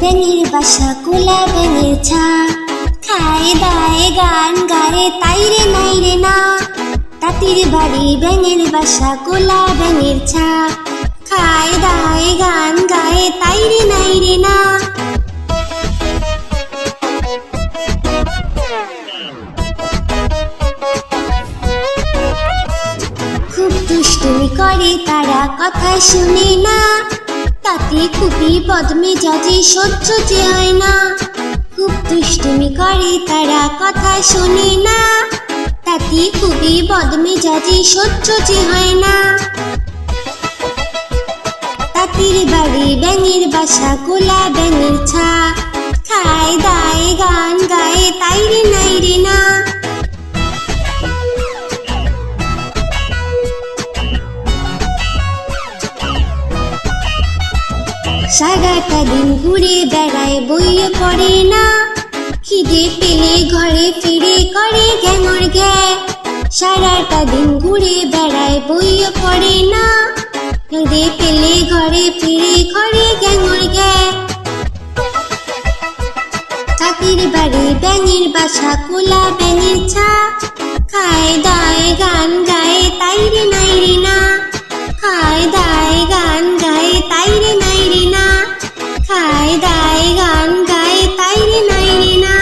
ব্যাঙের বাসা কোলা ব্যাঙের ছা, খায় দায় গান গায়ে তাই রে নাই রে না। তাঁতির বাড়ি ব্যাঙের বাসা কোলা ব্যাঙের ছা, খায় দায় গান গায়ে তাই রে নাই রে না। খুব দুষ্টুমি করে তারা কথা শুনে না, তাতে খুবই বদমেজাজি সহ্য যে হয় না। খুব দুষ্টুমি করে তারা কথা শোনে না, তাতে খুবই বদমেজাজি সহ্য যে হয় না। তাঁতির বাড়ি ব্যাঙের বাসা কোলা ব্যাঙের ছা, খায় দায় গান গায়ে তাই রে নাই রে না। সারাটা দিন ঘুরে বেড়ায় বইয়ে পড়ে না, খিদে পেলে ঘরে ফিরে করে ঘ্যাঙর ঘ্যা। সারাটা দিন ঘুরে বেড়ায় বইয়ে পড়ে না, খিদে পেলে ঘরে ফিরে করে ঘ্যাঙর ঘ্যা। তাঁতির বাড়ি ব্যাঙের বাসা কোলা ব্যাঙের ছা, খায় দায় গান গায়ে তাই রে নাই রে না। খায় দায় গান গায়ে তাই রে নাই রে না, খায় দায় গান গায়ে তাই রে নাই রে না।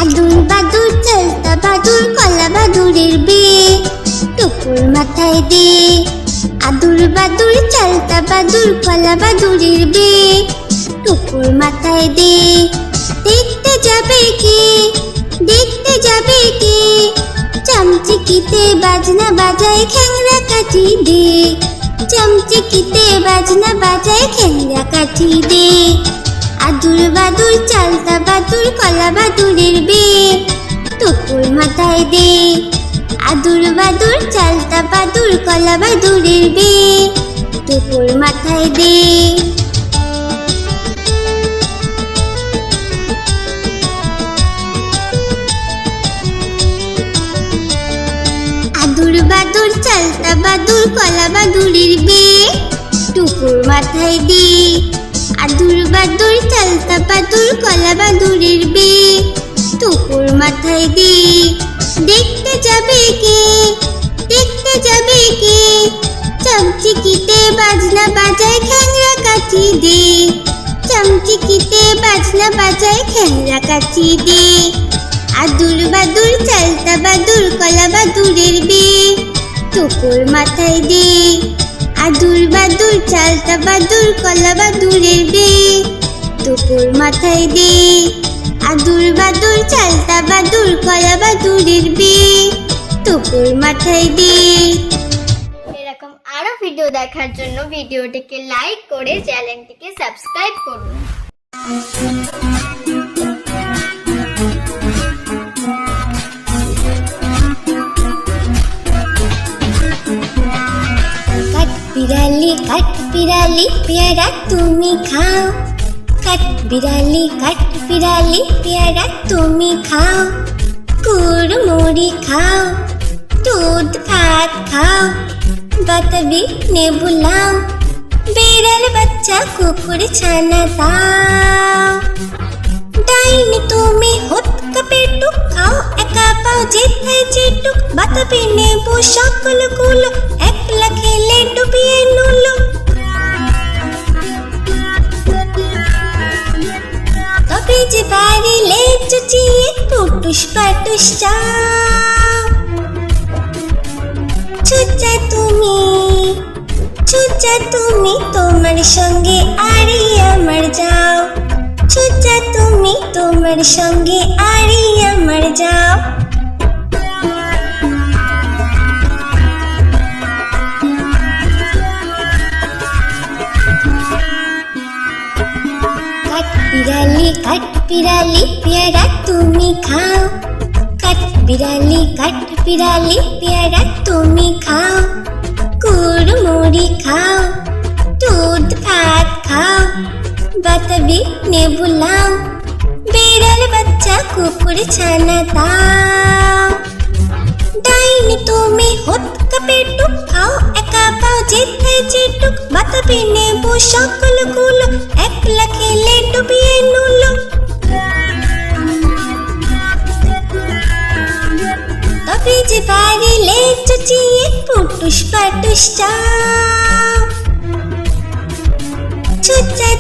আদুর বাদুর চলতা বাদুর কলা বাদুরের বে, টুকুর মাথায় দে। আদুর বাদুর চলতা বাদুর কলা বাদুরের বে, টুকুর মাথায় দে। দেখতে যাবে কে, দেখতে যাবে কে, চামচিকিতে বাজনা বাজায় খ্যাংরা কাঠি দে। চামচিকিতে বাজনা বাজায় খ্যাংরা কাঠি দে। আদুর বাদুর চালতা বাদুর কলা বাদুরের বে, টুকুর মাথায় দে। আদুর বাদুর চালতা বাদুর কলা বাদুরের বে, টুকুর মাথায় দে। আদুর বাদুর চালতা বাদুর কলা বাদুরের বে, টুকুর মাথায় দে। আদুর বাদুর চালতা বাদুর কলা বাদুরের বে, টুকুর মাথায় দে। দেখতে যাবে কে, দেখতে যাবে কে, চামচিকিতে বাজনা বাজায় খ্যাংরা কাঠি দে। চামচিকিতে বাজনা বাজায় খ্যাংরা কাঠি দে। আদুর বাদুর চালতা বাদুর কলা বাদুরের বে, টুকুর মাথায় দে। আদুর বাদুর চালতা বাদুর কলা বাদুরের বে, টুকুর মাথায় দে। আদুর বাদুর চালতা বাদুর কলা বাদুরের বে, টুকুর মাথায় দে। এরকম আরো ভিডিও দেখার জন্য ভিডিওটিকে লাইক করে চ্যানেলটিকে সাবস্ক্রাইব করুন। কাঠ বিড়ালি পেয়ারা তুমি খাও, কাঠ বিড়ালি পেয়ারা তুমি খাও। কুড়মুড়ি খাও, দুধ ভাত খাও, বাতাবি নেবু লাও, বিড়াল বাচ্চা কুকুর ছানা দাও। ডাইনি তুমি হুৎকা পেটুক খাও, একা পাও যেথায় যেটুক, বাতাবি নেবু সকলগুলো একলা খেলে ডুবিয়ে নুলো। তবে যে বাড়িলে চুচিয়ে টুটুস পাটুস চাও। চুচা তুমি তোমার সঙ্গে আরি আমার যাও। চুচা তুমি তোমার সঙ্গে আরি আমার যাও। কাঠ বিড়ালি পেয়ারা তুমি খাও, কাঠ বিড়ালি পেয়ারা তুমি খাও। কুড়মুড়ি খাও, দুধ ভাত খাও, বাতাবি নেবু লাও, বিড়াল বাচ্চা কুকুর ছানা দাও। ডাইনি তুমি হতকা পেটুক খাও একা পাও যেথায় যেটুক বাতাবি নেবো সকলগুলো একলা খেলে ডুবিয়ে নুলো। তবে যে পারিলে চুচিয়ে ফুটুস ফাটুস চাও। চুচা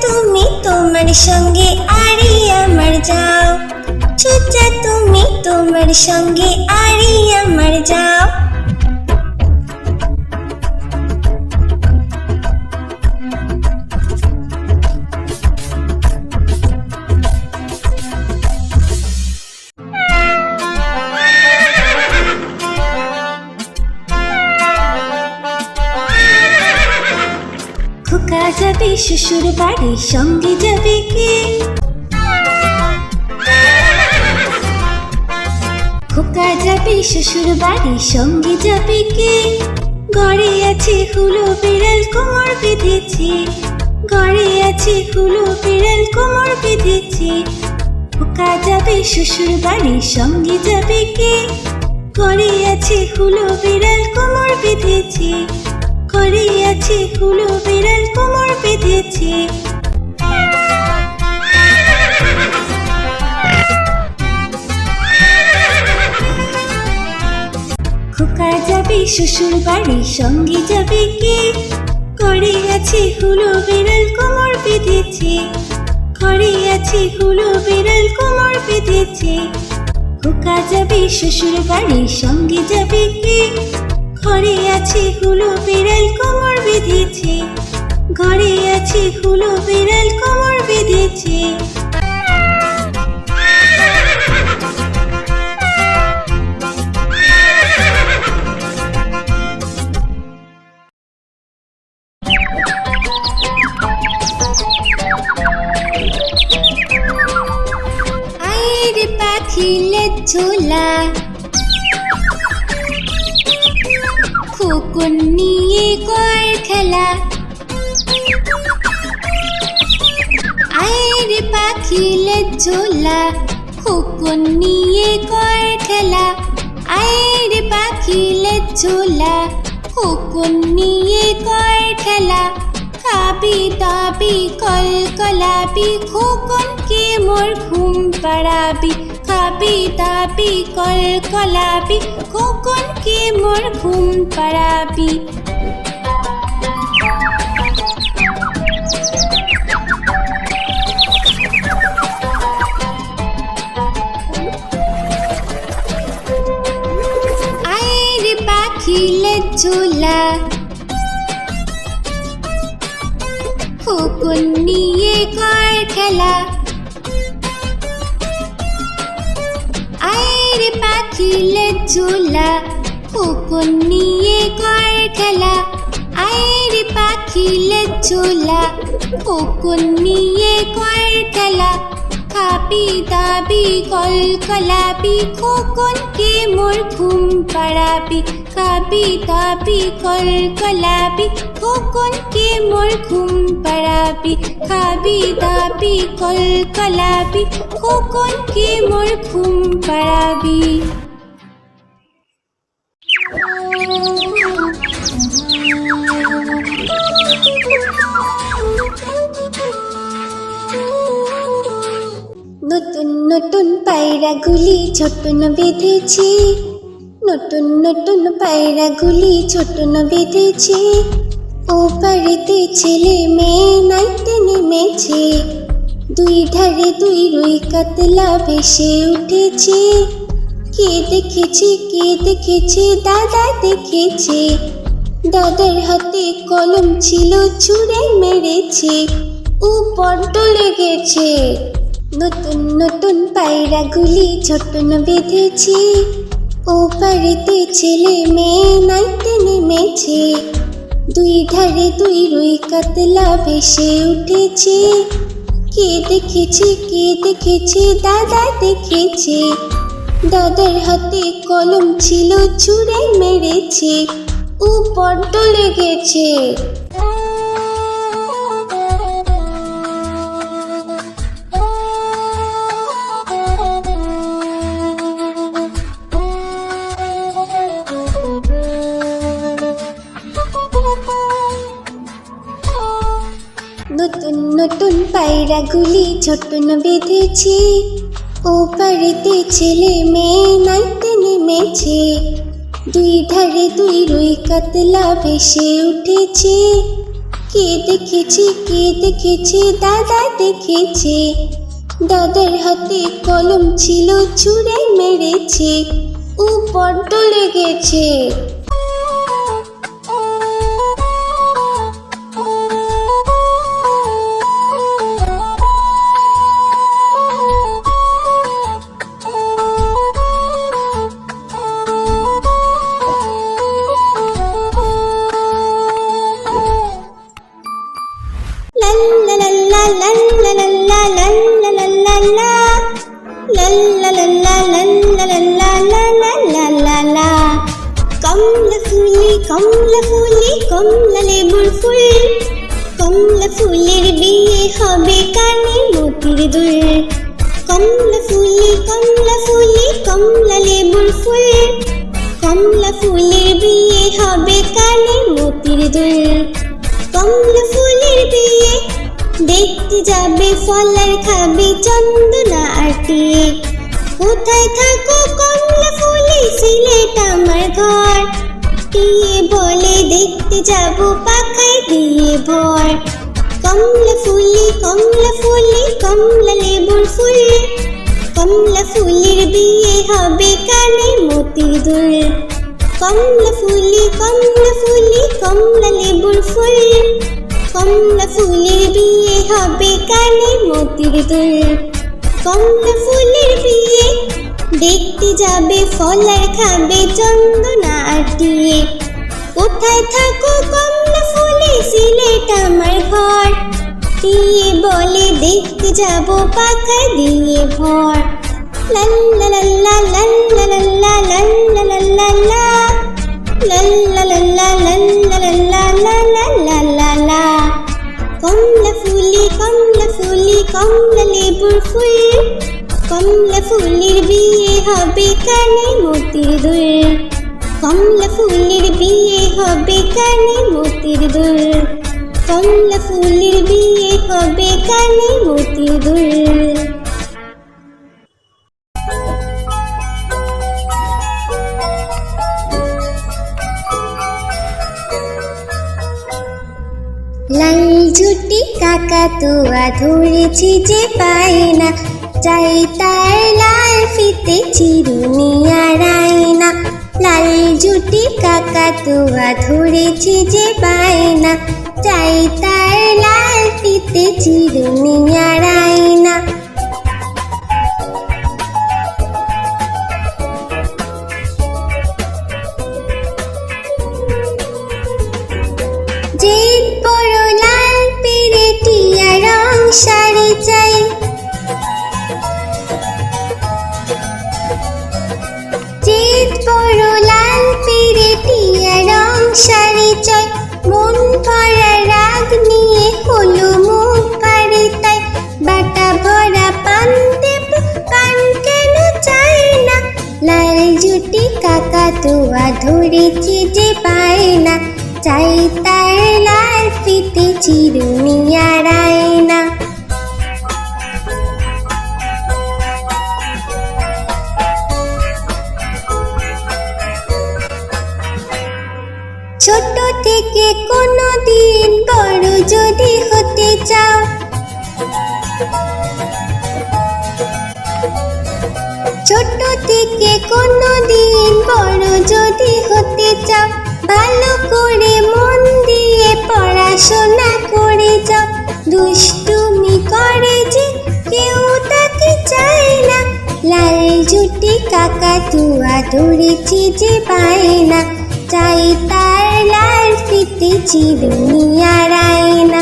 তুমি তোমার সঙ্গে আরি আমার যাও। চুচা তুমি তোমার সঙ্গে আরি আমার যাও। খোকা যাবে শ্বশুর বাড়ি সঙ্গে যাবে কে? খোকা যাবে শ্বশুর বাড়ি সঙ্গে যাবে কে? ঘরে আছে হুলো বিড়াল কোমর বেঁধেছে। ঘরে আছে হুলো বিড়াল কোমর বেঁধেছে। খোকা যাবে শ্বশুর বাড়ি সঙ্গে যাবে কে? ঘরে আছে হুলো বিড়াল কোমর বেঁধেছে। ঘরে আছে হুলো বিড়াল কোমর বেঁধেছে। খোকা যাবে শ্বশুর বাড়ি সঙ্গে যাবে কে? ঘরে আছে হুলো বিড়াল কোমর বেঁধেছে। ঘরে আছে হুলো বিড়াল কোমর বেঁধেছে। খোকা যাবে শ্বশুর বাড়ি সঙ্গে যাবে কে? ঘরে আছে হুলো বিড়াল কোমর বেঁধেছে। ঘরে আছে হুলো বিড়াল কোমর বেঁধেছে। আয়ের পাখিলে ঝোলা খোকন নিয়ে কর খেলা। আয়ের পাখিলে ঝোলা খোকন নিয়ে কর খেলা। আয়ের পাখিলে ঝোলা খোকন নিয়ে কর খেলা। খাবি দাবি কল কলাবি খোকনকে মোর ঘুম পাড়াবি। খাবি দাবি কল কলাবি খোকনকে মোর ঘুম পাড়াবি। আয়ের পাখিলে ঝোলা খোকন নিয়ে কর খেলা। আয়ের পাখিলে ঝোলা খোকন নিয়ে কর খেলা। আয়ের পাখিলে ঝোলা খোকন নিয়ে কর খেলা। খাবি দাবি কল কলাবি খোকনকে মোর ঘুম পাড়াবি। খাবি দাবি কল কলাবি খোকনকে মোর ঘুম পাড়াবি। খাবি দাবি কল কলাবি খোকনকে মোর ঘুম পাড়াবি। নতুন নতুন পায়রাগুলি ছোটন বেঁধেছি। নতুন নতুন পায়রাগুলি ছোটন বেঁধেছি। ও পাড়েতে ছেলে মেয়ে নাইতে নেমেছে। দুই ধারে দুই রুই কাতলা ভেসে উঠেছে। কে দেখেছে দাদা দেখেছে। দাদার হাতে কলম ছিল ছুঁড়ে মেরেছে। ও বড্ড লেগেছে। নতুন নতুন পায়রাগুলি ছোটন বেঁধেছি। ও পাড়েতে ছেলে মেয়ে নাইতে নেমেছে। দুই ধারে দুই রুই কাতলা ভেসে উঠেছে। কে দেখেছে দাদা দেখেছে। দাদার হাতে কলম ছিল ছুঁড়ে মেরেছে। ও বড্ড লেগেছে। নতুন পায়রাগুলি ছোটন বেঁধেছে, ও পারেতে ছেলে মেয়ে নাইতে নেমেছে। দুই ধারে দুই রুই কাতলা ভেসে উঠেছে, কে দেখেছে দাদা দেখেছে। দাদার হাতে কলম ছিল, ছুঁড়ে মেরেছে, ও বড্ড লেগেছে। কমলা ফুলি কমলা লেবুর ফুল, কমলা ফুলের বিয়ে হবে কানে মতির দুল। কমলা ফুলি কমলা লেবুর ফুল, কমলা ফুলের বিয়ে হবে কানে মতির দুল। কমলা ফুলের বিয়ে দেখতে যাবে ফলার খাবে চন্দনা আটিয়ে। কোথায় থাকো কমলা ফুলি, সিলেট আমার ঘর। টিয়ে বলে দেখতে যাব পাখায় দিয়ে ভর। কমলা ফুলি কমলা লেবুর ফুল, কমলা ফুলের বিয়ে হবে কানে মতির দুল। কমলা ফুলি কমলা লেবুর ফুল, কমলা ফুলের বিয়ে হবে কানে মতির দুল। কমলা ফুলের বিয়ে দেখতে যাবে ফলার খাবে চন্দনা আটিয়ে। কোথায় থাকো কমলা ফুলি, সিলেট আমার ঘর। টিয়ে বলে দেখতে যাব পাখায় দিয়ে ভর। লাল্লা লাল্লা লাল্লা লাল্লা লাল্লা লাল্লা লা, লাল্লা লাল্লা লাল্লা লাল্লা লাল্লা লাল্লা। কমলা ফুলি কমলা লেবুর ফুল, কমলা ফুলের বিয়ে হবে কানে মতির দুল। কমলা ফুলের বিয়ে হবে কানে মতির দুল, কমলা ফুলের বিয়ে হবে কানে মতির দুল। লাল ঝুটি কাকাতুয়া ধরেছি যে পায় না, চাই তার লাল ফিতে চিরুনি আর আয়না। লাল ঝুটি কাকাতুয়া ধরেছি যে পায় না, চাই তার লাল ফিতে চিরুনি আর আয়না। যে বড় লাল পেরেটিয়া রং শাড়ি চাই, যে বড় লাল পেরেটিয়া রং শাড়ি চাই। মন ভরা রাগ নিয়ে হলো মুখ পাড়ি তাই, বাটা ভরা পান দেব পান কেন চাই না। লাল ঝুটি কাকাতুয়া ধরেছি যে পায় না, চাই তার লাল ফিতে চিরুনি আর আয়না। ছোট থেকে কোনো দিন বড় যদি হতে চাও, ছোট থেকে কোনো দিন বড় যদি হতে চাও, ভালো করে মন দিয়ে পড়াশোনা করে যাও। দুষ্টুমি করে যে কেউ তাকে চায় না, লাল ঝুটি কাকাতুয়া ধরেছি যে পায় না, চাই তার লাল ফিতে চিরুনি আর আয়না।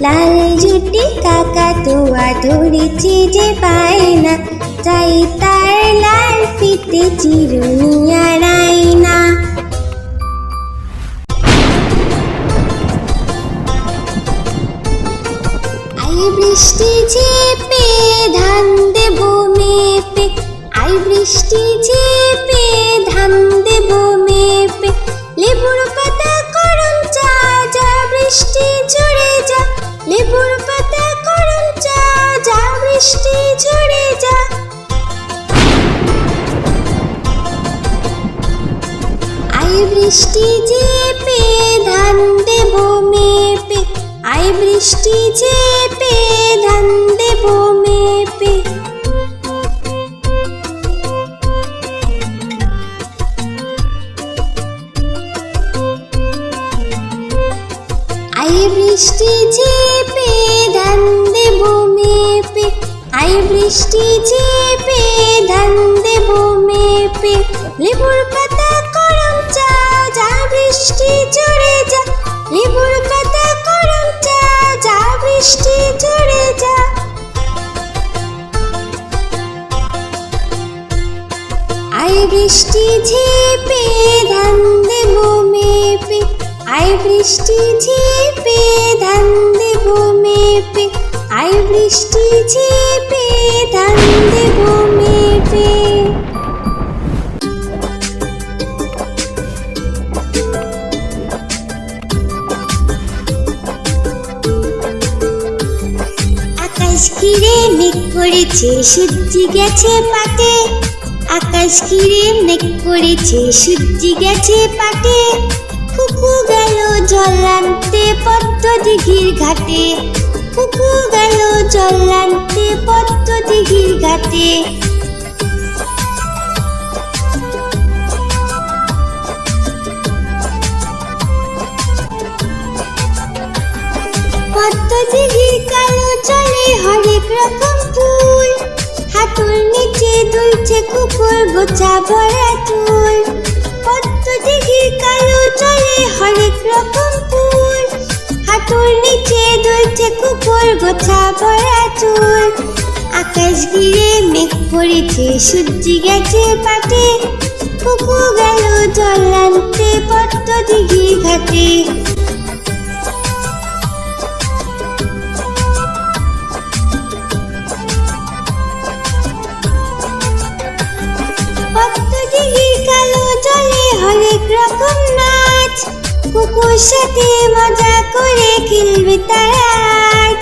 লাল ঝুটি কাকাতুয়া ধরেছি যে পায় না, চাই তার লাল ফিতে চিরুনি আর আয়না। বৃষ্টি ঝেপে ধান দেব মেপে, আই বৃষ্টি ঝেপে ধান দেব মেপে। লেবুর পাতা করম চা, যা বৃষ্টি ঝরে যা, লেবুর পাতা বৃষ্টি ঝেপে ধান দেব মেপে, আয় বৃষ্টি ঝেপে ধান দেব মেপে। আয় বৃষ্টি ঝেপে ধান দেব মেপে, আয় বৃষ্টি ঝেপে ধান দেব মেপে। লেবুর পাতা করম চা, যা বৃষ্টি ঝরে যা, লেবুর পাতা করম চা, যা বৃষ্টি ঝরে যা। আয় বৃষ্টি ঝেপে ধান দেব মেপে, আয় বৃষ্টি ঝেপে ধান দেব মেপে, আয় বৃষ্টি ঝেপে ধান দেব মেপে। আকাশ ঘিরে মেঘ করেছে, সূর্য গেছে পাটে, আকাশ ঘিরে মেঘ করেছে, সূর্য গেছে পাটে। কুকু গেল জল আনতে পদ্ম দিঘির ঘাটে, কুকু গেল জল আনতে পদ্ম দিঘির ঘাটে। পদ্ম দিঘির কালো জলে হরেক রকম ফুল, হাঁটুর নিচে দুলছে কুকুর গোছা ভরা চুল। পদ্ম দিঘির কালো জলে হরেক রকম ফুল, হাঁটুর নিচে দুলছে কুকুর গোছা ভরা চুল। আকাশ ঘিরে মেঘ পড়েছে, সূর্য গেছে পাটে, কুকু গেল জল আনতে পদ্ম দিঘির ঘাটে। পদ্ম দিঘির কালো জলে হরেক রকম নাচ, কুকুর সাথে মজা করে খেলবে তারা আজ।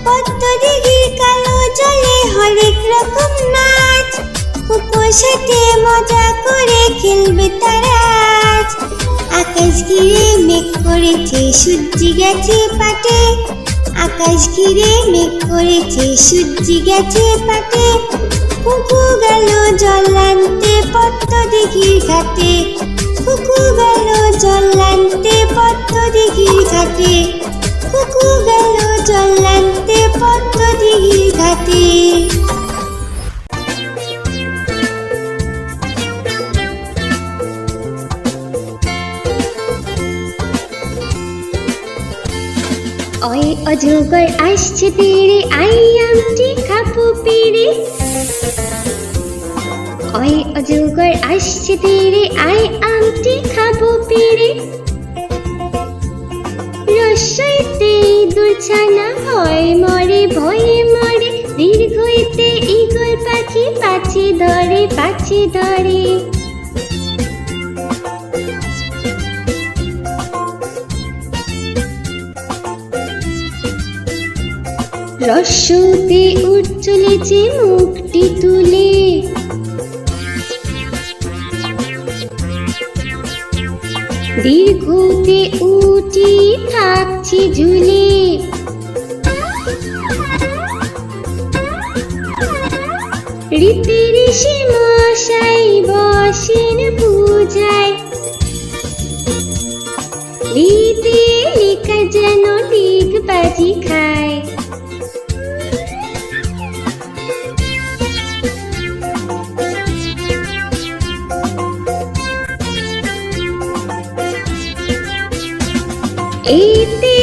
পদ্ম দিঘির কালো জলে হরেক রকম নাচ, কুকুর সাথে মজা করে খেলবে তারা আজ। আকাশ ঘিরে মেঘ করেছে, সূর্য গেছে পাটে, আকাশ ঘিরে মেঘ করেছে, সূর্য গেছে পাটে। কুকু গেল জল আনতে পদ্ম দিঘির ঘাটে, কুকু গেল জল আনতে পদ্ম দিঘির ঘাটে, কুকু গেল জল আনতে পদ্ম দিঘির ঘাটে। ওই অজগর আসছে তীরে, আই আমটি খাবো পেরে। ওই অজগর আসছে তীরে, আই আমটি খাবো পেরে। রসইতে দুলছানা হয় মরে, ভয়ে মরে। দীর্ঘইতে ঈগল পাখি পাছে ধরে, পাছে ধরে। রস্যতে উঠ চলেছে মুখটি তুলে, দীর্ঘতে উঠি থাকছি ঝুলে। রীতি ঋষি মশাই বসেন পূজায়, রীতি লেখা যেন ডিগবাজি খায়। এতে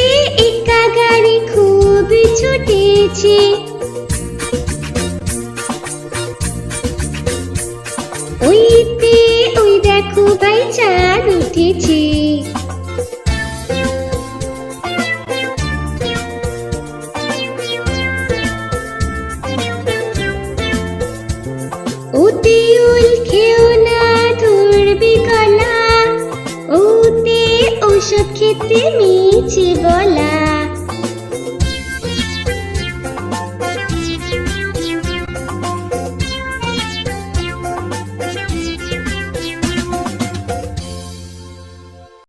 একা গাড়ি খুব ছুটেছে, ওইতে ওই দেখো ভাই চাঁদ উঠেছে। ওতে উল খেও না, ধরবি গলা, ওতে ওষুধ খেতে মিছে বলা।